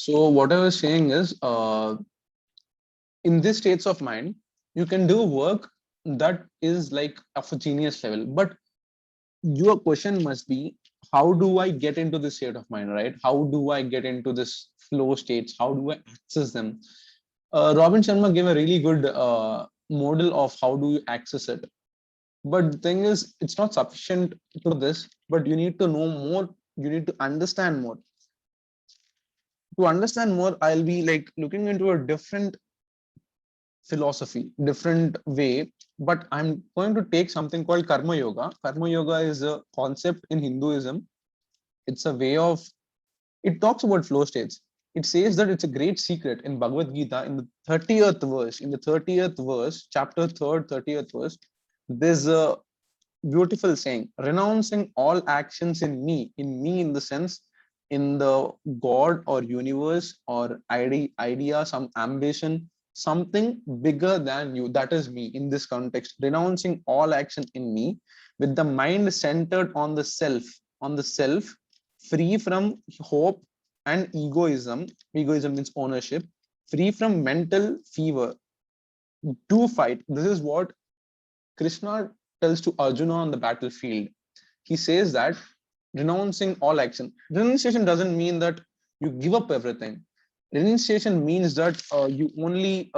So what I was saying is, in these states of mind, you can do work that is like of a genius level. But your question must be, how do I get into this state of mind, right? How do I get into this flow states? How do I access them? Robin Sharma gave a really good model of how do you access it. But the thing is, it's not sufficient to this, but you need to know more. You need to understand more. To understand more, I'll be like looking into a different philosophy, different way. But I'm going to take something called Karma Yoga. Karma Yoga is a concept in Hinduism. It's a way of, it talks about flow states. It says that it's a great secret in Bhagavad Gita in the 30th verse. In the 30th verse, chapter 3rd, 30th verse, there's a beautiful saying, renouncing all actions in me in the sense, in the God or universe or idea, some ambition, something bigger than you, that is me in this context, renouncing all action in me with the mind centered on the self, free from hope and egoism. Egoism means ownership, free from mental fever to fight. This is what Krishna tells to Arjuna on the battlefield. He says that renouncing all action. Renunciation doesn't mean that you give up everything. Renunciation means that you only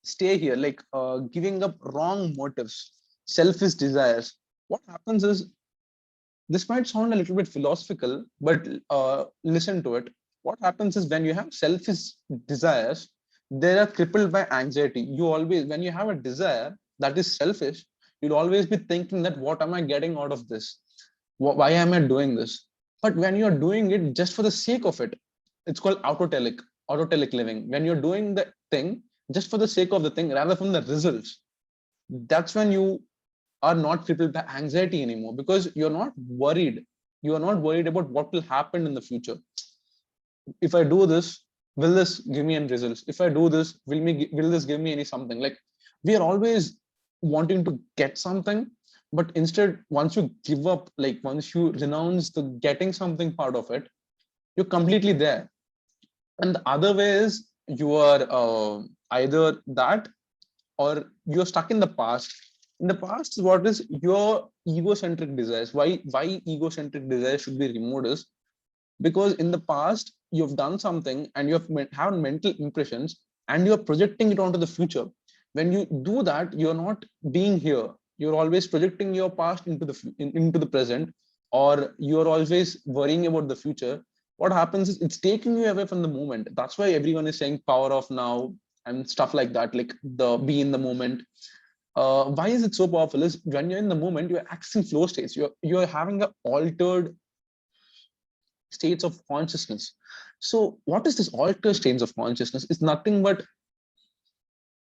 stay here, like giving up wrong motives, selfish desires. What happens is, this might sound a little bit philosophical, but listen to it. What happens is when you have selfish desires, they are crippled by anxiety. You always, when you have a desire that is selfish, you'll always be thinking that what am I getting out of this? Why am I doing this? But when you're doing it just for the sake of it, it's called autotelic living. When you're doing the thing just for the sake of the thing rather from the results, that's when you are not crippled by anxiety anymore, because you're not worried. You are not worried about what will happen in the future. If I do this, will this give me any results? If I do this, will this give me any something? Like, we are always wanting to get something, but instead, once you give up, like once you renounce the getting something part of it, you're completely there. And the other way is, you are either that, or you're stuck in the past. In the past, what is your egocentric desires? Why egocentric desires should be removed is because in the past you've done something and you have mental impressions, and you're projecting it onto the future. When you do that, you're not being here. You're always projecting your past into into the present, or you're always worrying about the future. What happens is, it's taking you away from the moment. That's why everyone is saying power of now and stuff like that, like the be in the moment. Why is it so powerful is, when you're in the moment, you're accessing flow states. You're having an altered states of consciousness. So what is this altered states of consciousness? It's nothing but,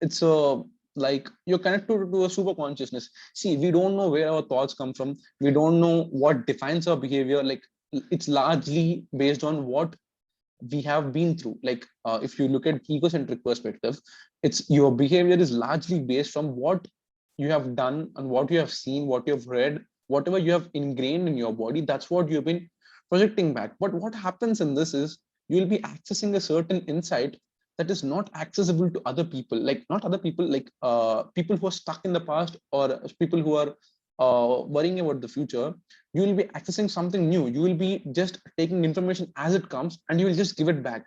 it's a, like, you're connected to a super consciousness. See, we don't know where our thoughts come from. We don't know what defines our behavior. Like, it's largely based on what we have been through. Like, if you look at egocentric perspective, it's your behavior is largely based from what you have done and what you have seen, what you have read, whatever you have ingrained in your body. That's what you've been projecting back. But what happens in this is, you will be accessing a certain insight that is not accessible to other people. Like, not other people, like people who are stuck in the past, or people who are worrying about the future. You will be accessing something new. You will be just taking information as it comes, and you will just give it back.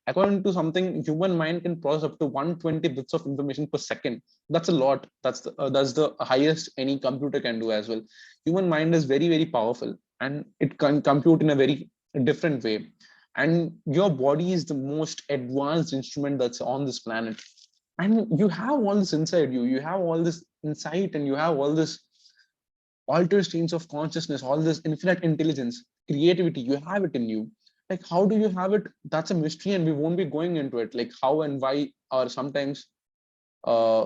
According to something, human mind can process up to 120 bits of information per second. That's a lot. That's the highest any computer can do as well. Human mind is very, very powerful, and it can compute in a very different way. And your body is the most advanced instrument that's on this planet. And you have all this inside you. You have all this insight, and you have all this altered states of consciousness, all this infinite intelligence, creativity. You have it in you. Like, how do you have it? That's a mystery, and we won't be going into it. Like, how and why are sometimes uh,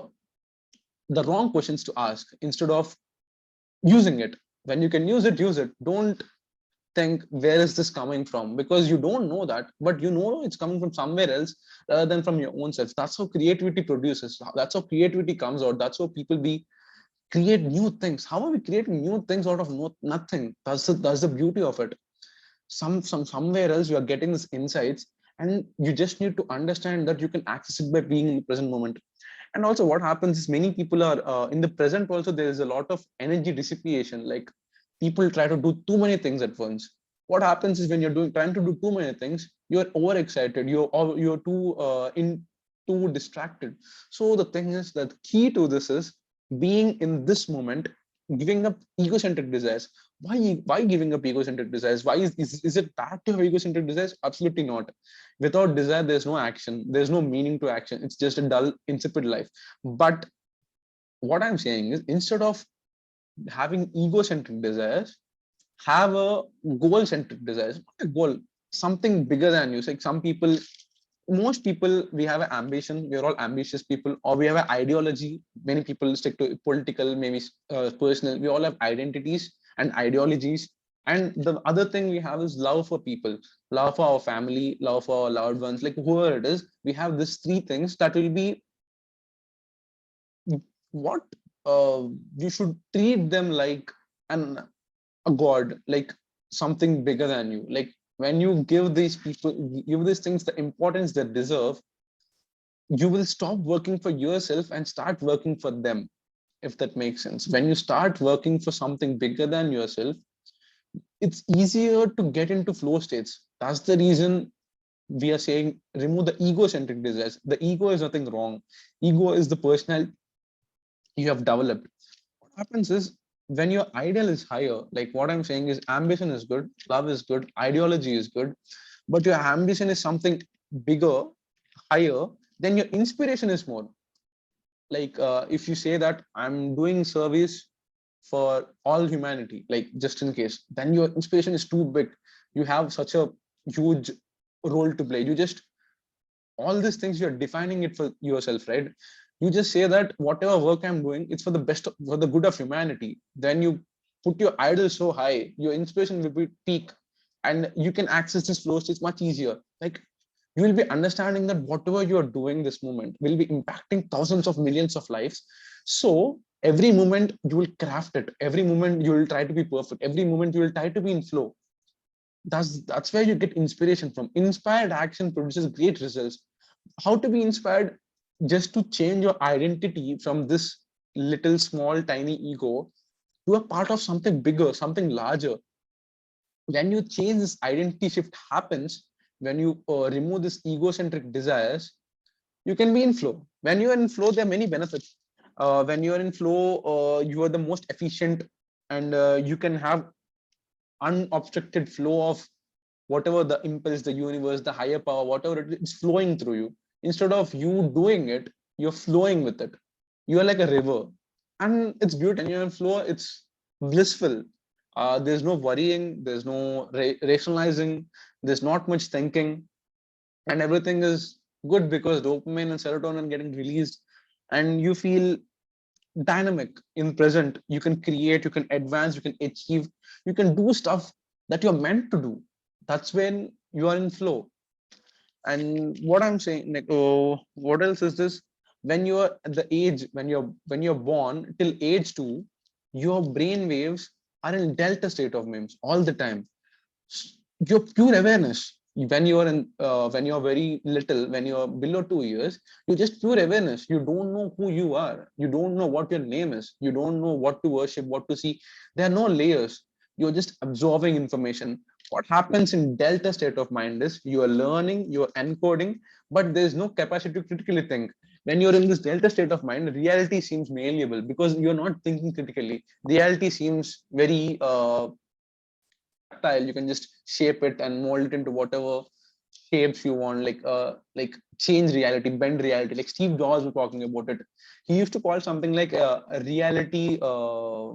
the wrong questions to ask instead of using it. When you can use it. Don't think where is this coming from, because you don't know that, but you know it's coming from somewhere else rather than from your own self. That's how creativity produces. That's how creativity comes out. That's how people be create new things. How are we creating new things out of nothing? That's the beauty of it. somewhere else you are getting these insights, and you just need to understand that you can access it by being in the present moment. And also what happens is many people are in the present also there is a lot of energy dissipation, like people try to do too many things at once. What happens is when you're doing trying to do too many things, you're overexcited, you're too distracted. So the thing is that key to this is being in this moment, giving up egocentric desires. Why giving up egocentric desires? Why is it bad to have egocentric desires? Absolutely not. Without desire there's no action, there's no meaning to action, it's just a dull insipid life. But what I'm saying is, instead of having egocentric desires, have a goal centric desires. Not a goal, something bigger than you. So like some people, most people, we have an ambition, we're all ambitious people, or we have an ideology. Many people stick to political, maybe personal. We all have identities and ideologies. And the other thing we have is love for people, love for our family, love for our loved ones, like whoever it is. We have these three things that will be what you should treat them like an a god, like something bigger than you. Like when you give these people, give these things the importance they deserve, you will stop working for yourself and start working for them, if that makes sense. When you start working for something bigger than yourself, it's easier to get into flow states. That's the reason we are saying remove the egocentric desires. The ego is nothing wrong. Ego is the personality you have developed. What happens is when your ideal is higher, like what I'm saying is ambition is good, love is good, ideology is good, but your ambition is something bigger, higher, then your inspiration is more. Like if you say that I'm doing service for all humanity, like just in case, then your inspiration is too big. You have such a huge role to play. You just all these things you're defining it for yourself, right? You just say that whatever work I'm doing, it's for the best, for the good of humanity. Then you put your idol so high, your inspiration will be peak, and you can access this flow state much easier. Like you will be understanding that whatever you are doing this moment will be impacting thousands of millions of lives. So every moment you will craft it, every moment you will try to be perfect, every moment you will try to be in flow. That's where you get inspiration from. Inspired action produces great results. How to be inspired? Just to change your identity from this little small tiny ego to a part of something bigger, something larger. When you change, this identity shift happens when you remove this egocentric desires. You can be in flow. When you are in flow, there are many benefits. When you are in flow, you are the most efficient, and you can have unobstructed flow of whatever the impulse, the universe, the higher power, whatever it is flowing through you. Instead of you doing it, you're flowing with it. You are like a river, and it's beautiful. When you're in flow, it's blissful. There's no worrying, there's no rationalizing, there's not much thinking, and everything is good because dopamine and serotonin getting released, and you feel dynamic in present. You can create, you can advance, you can achieve, you can do stuff that you're meant to do. That's when you are in flow. And what I'm saying, like, what else is this? When you're at the age, when you're born till age 2, your brain waves are in delta state of memes all the time. Your pure awareness. When you're in when you're very little, when you're below 2 years, you're just pure awareness. You don't know who you are, you don't know what your name is, you don't know what to worship, what to see. There are no layers. You're just absorbing information. What happens in delta state of mind is you are learning, you're encoding, but there's no capacity to critically think. When you're in this delta state of mind, reality seems malleable because you're not thinking critically. Reality seems very tactile. You can just shape it and mold it into whatever shapes you want, like change reality, bend reality. Like Steve Jobs was talking about it. He used to call something like a reality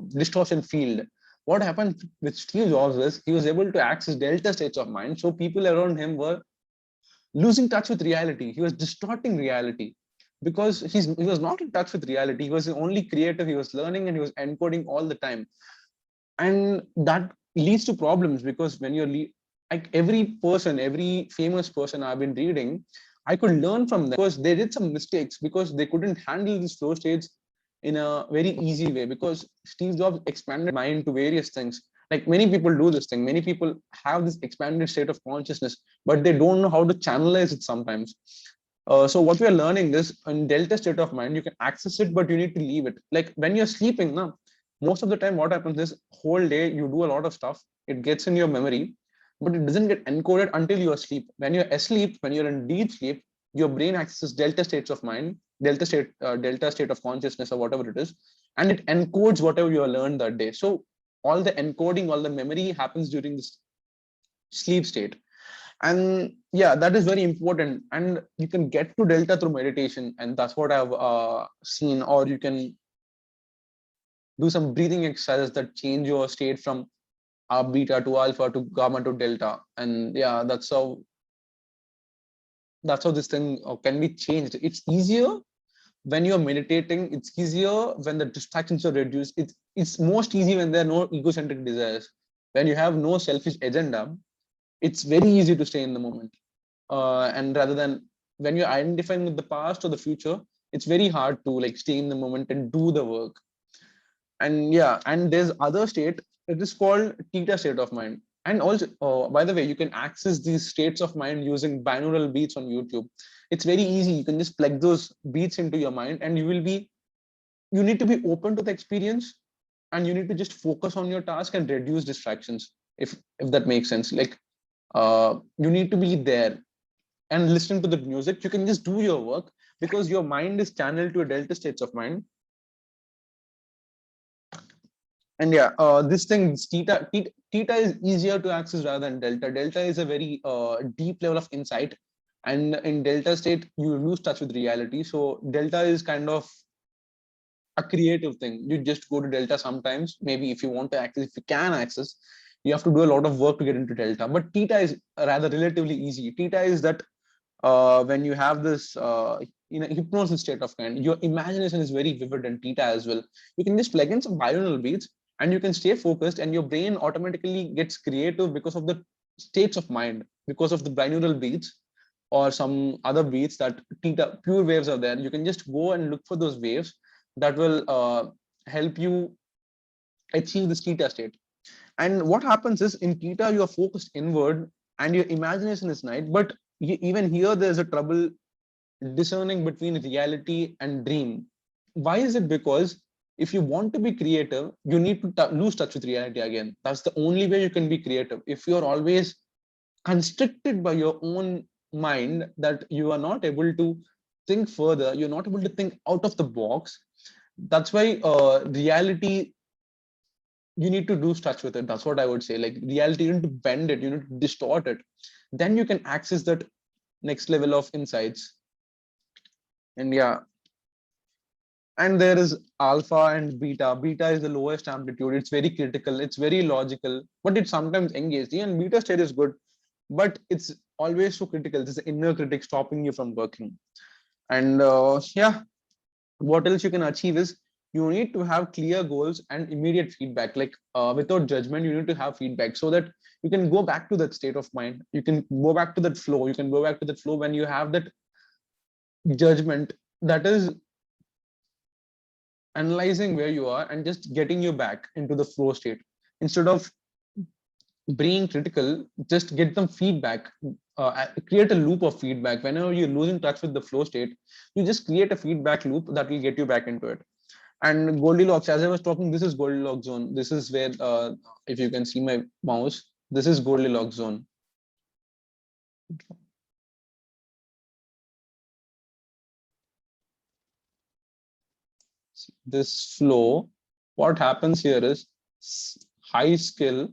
distortion field. What happened with Steve Jobs is he was able to access delta states of mind, so people around him were losing touch with reality. He was distorting reality because he was not in touch with reality. He was the only creative. He was learning and he was encoding all the time, and that leads to problems because when you're like every person, every famous person I've been reading, I could learn from them because they did some mistakes because they couldn't handle these flow states in a very easy way, because Steve Jobs expanded mind to various things. Like many people do this thing, many people have this expanded state of consciousness, but they don't know how to channelize it sometimes. So what we are learning is in delta state of mind, you can access it, but you need to leave it. Like when you're sleeping now, most of the time what happens is whole day you do a lot of stuff, it gets in your memory, but it doesn't get encoded until you're asleep. When you're asleep, when you're in deep sleep, your brain accesses delta states of mind, delta state of consciousness or whatever it is, and it encodes whatever you have learned that day. So all the encoding, all the memory happens during this sleep state. And yeah, that is very important, and you can get to delta through meditation, and that's what I've seen. Or you can do some breathing exercises that change your state from beta to alpha to gamma to delta. And yeah, that's how this thing can be changed. It's easier when you're meditating, it's easier when the distractions are reduced. It's most easy when there are no egocentric desires. When you have no selfish agenda, it's very easy to stay in the moment. And rather than when you're identifying with the past or the future, it's very hard to like stay in the moment and do the work. And yeah, and there's other state, it is called theta state of mind. And also, by the way, you can access these states of mind using binaural beats on YouTube. It's very easy, you can just plug those beats into your mind, and you need to be open to the experience, and you need to just focus on your task and reduce distractions, if that makes sense. Like you need to be there and listen to the music. You can just do your work because your mind is channeled to a delta states of mind. And yeah, this thing theta is easier to access rather than delta. Delta is a very deep level of insight, and in delta state you lose touch with reality. So delta is kind of a creative thing. You just go to delta sometimes, maybe if you want to access, if you can access, you have to do a lot of work to get into delta. But theta is rather relatively easy. Theta is that when you have this hypnosis state of kind, your imagination is very vivid in theta as well. You can just plug in some binaural beats and you can stay focused, and your brain automatically gets creative because of the states of mind, because of the binaural beats or some other beats that theta pure waves are there. You can just go and look for those waves that will help you achieve this theta state. And what happens is in theta you are focused inward and your imagination is night, but even here there's a trouble discerning between reality and dream. Why is it? Because if you want to be creative, you need to lose touch with reality again. That's the only way you can be creative. If you're always constricted by your own mind, that you are not able to think further, you're not able to think out of the box. That's why reality, you need to lose touch with it. That's what I would say. Like reality, you need to bend it, you need to distort it. Then you can access that next level of insights. And yeah, and there is alpha and beta. Beta is the lowest amplitude. It's very critical, it's very logical, but it's sometimes engaged. And beta state is good, but it's always so critical. There's an inner critic stopping you from working. And yeah, what else you can achieve is you need to have clear goals and immediate feedback. Like without judgment, you need to have feedback so that you can go back to that state of mind. You can go back to that flow. You can go back to that flow when you have that judgment, that is analyzing where you are and just getting you back into the flow state. Instead of being critical, just get them feedback. Create a loop of feedback. Whenever you're losing touch with the flow state, you just create a feedback loop that will get you back into it. And Goldilocks, as I was talking, this is Goldilocks zone. This is where, if you can see my mouse, this is Goldilocks zone. This flow, what happens here is high skill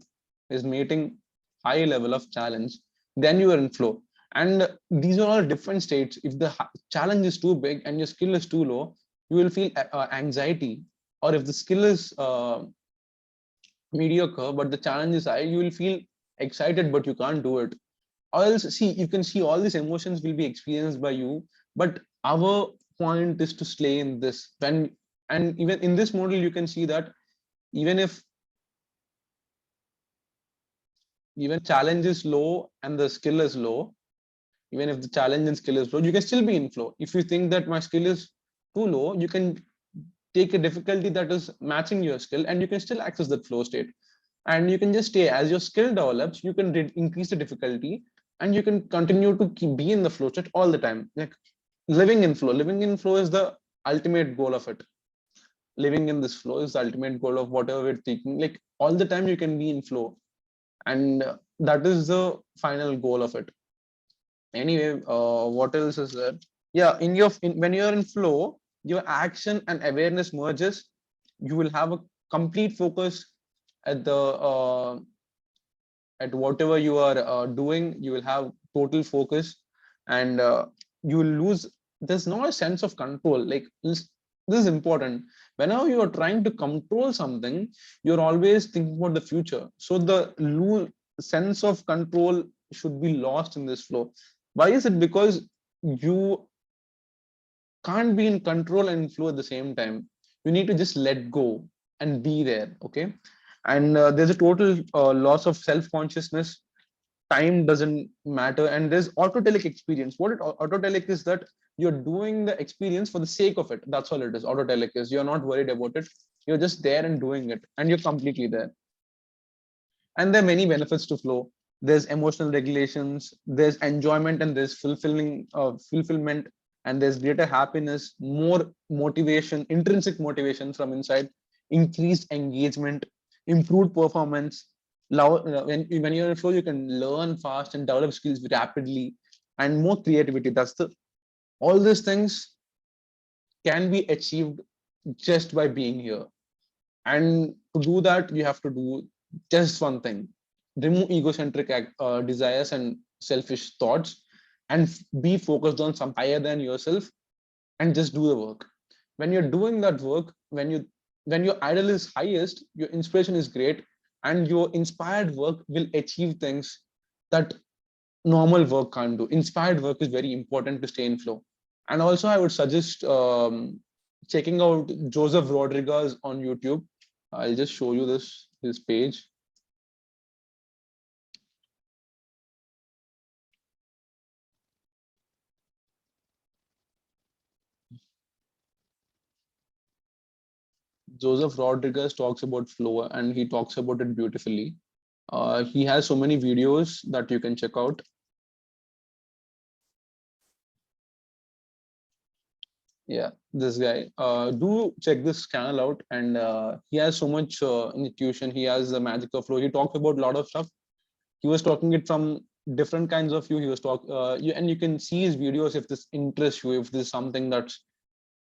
is meeting high level of challenge, then you are in flow. And these are all different states. If the challenge is too big and your skill is too low, you will feel anxiety. Or if the skill is mediocre but the challenge is high, you will feel excited but you can't do it. Or else, see, you can see all these emotions will be experienced by you, but our point is to stay in this. When, and even in this model you can see that even if even challenge is low and the skill is low, even if the challenge and skill is low, you can still be in flow. If you think that my skill is too low, you can take a difficulty that is matching your skill and you can still access that flow state. and you can just stay. As your skill develops, you can increase the difficulty, and you can continue to be in the flow state all the time. Like living in flow is the ultimate goal of it. Living in this flow is the ultimate goal of whatever we're thinking. Like all the time you can be in flow, and that is the final goal of it. Anyway, what else is there? Yeah, when you're in flow, your action and awareness merges. You will have a complete focus at the at whatever you are doing. You will have total focus, and you will lose. There's not a sense of control. Like this is important. Whenever you are trying to control something, you're always thinking about the future, so the sense of control should be lost in this flow. Why is it? Because you can't be in control and flow at the same time. You need to just let go and be there. Okay. And there's a total loss of self-consciousness. Time doesn't matter, and there's autotelic experience. What autotelic is, that you're doing the experience for the sake of it. That's all it is. Autotelic is you're not worried about it. You're just there and doing it, and you're completely there. And there are many benefits to flow. There's emotional regulations, there's enjoyment, and there's fulfillment, and there's greater happiness, more motivation, intrinsic motivation from inside, increased engagement, improved performance. When you're in flow, you can learn fast and develop skills rapidly, and more creativity. That's the All these things can be achieved just by being here. And to do that, you have to do just one thing: remove egocentric desires and selfish thoughts, and be focused on something higher than yourself, and just do the work. When you're doing that work, when your idol is highest, your inspiration is great, and your inspired work will achieve things that normal work can't do. Inspired work is very important to stay in flow. And also, I would suggest checking out Joseph Rodriguez on YouTube. I'll just show you this page. Joseph Rodriguez talks about flow, and he talks about it beautifully. He has so many videos that you can check out. Yeah, this guy. Do check this channel out, and he has so much intuition. He has the magic of flow. He talks about a lot of stuff. He was talking it from different kinds of view. He was and you can see his videos if this interests you, if this is something that's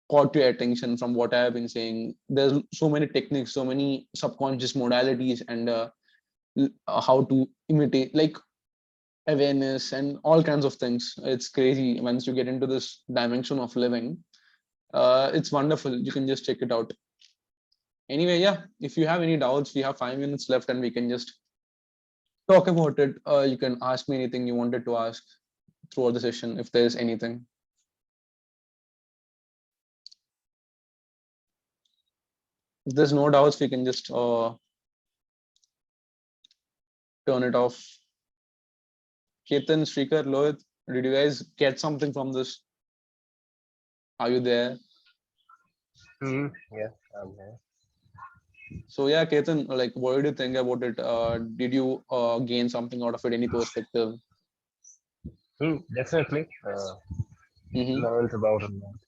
caught your attention from what I have been saying. There's so many techniques, so many subconscious modalities, and how to imitate, like awareness and all kinds of things. It's crazy once you get into this dimension of living. It's wonderful. You can just check it out. Anyway, yeah, if you have any doubts, we have 5 minutes left, and we can just talk about it. You can ask me anything you wanted to ask throughout the session, if there's anything. If there's no doubts, we can just turn it off. Ketan, Shrikar, Lohit, did you guys get something from this? Are you there? Yeah, I'm here. So yeah, Ketan, like, what did you think about it? Did you gain something out of it? Any perspective? Definitely Mm-hmm. learned about a lot.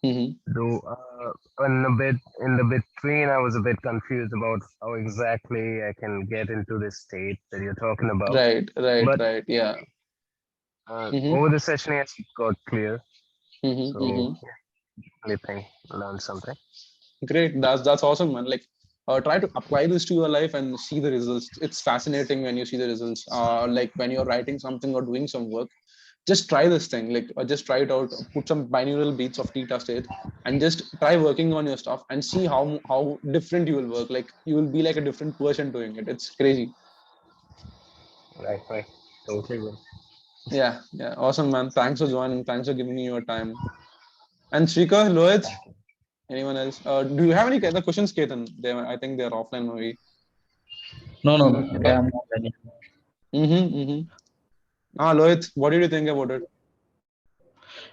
Mm-hmm. Though in the between, I was a bit confused about how exactly I can get into this state that you're talking about. Right, right, But right. Yeah. Mm-hmm. over the session, it got clear. Mm-hmm. So Mm-hmm. yeah, I think learned something. Great. That's awesome, man. Like, try to apply this to your life and see the results. It's fascinating when you see the results. Like when you're writing something or doing some work, just try this thing. Like, just try it out. Put some binaural beats of theta state, and just try working on your stuff and see how different you will work. Like you will be like a different person doing it. It's crazy. Right, right. Totally good. Yeah, yeah. Awesome, man. Thanks for joining. Thanks for giving me your time. And Shrika, Lohit, Thank you. anyone else? Do you have any other questions, Ketan? I think they're offline maybe. No, no, no. Yeah. I'm not ready. Mm-hmm. Mm-hmm. Lohit, what did you think about it?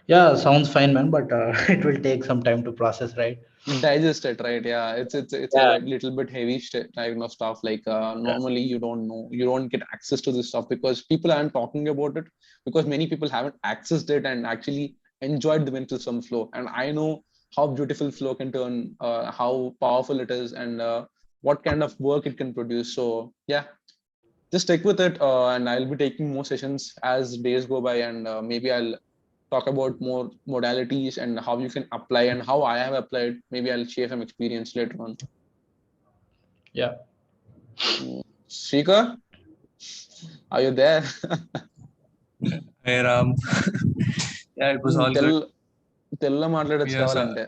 Yeah, sounds fine, man. But it will take some time to process, right? digest it, right? Yeah, it's a Yeah. little bit heavy type of stuff. Like normally you don't know, you don't get access to this stuff because people aren't talking about it, because many people haven't accessed it and actually enjoyed the benefits of flow. And I know how beautiful flow can turn, how powerful it is, and what kind of work it can produce. So yeah, just stick with it, and I'll be taking more sessions as days go by, and maybe I'll talk about more modalities and how you can apply and how I have applied. Maybe I'll share some experience later on. Yeah. Shika, are you there? Hey Ram. Yeah, it was all తెల్ good. తెల్ల మాట్లాడచ్చు Yes. కావాలంటే.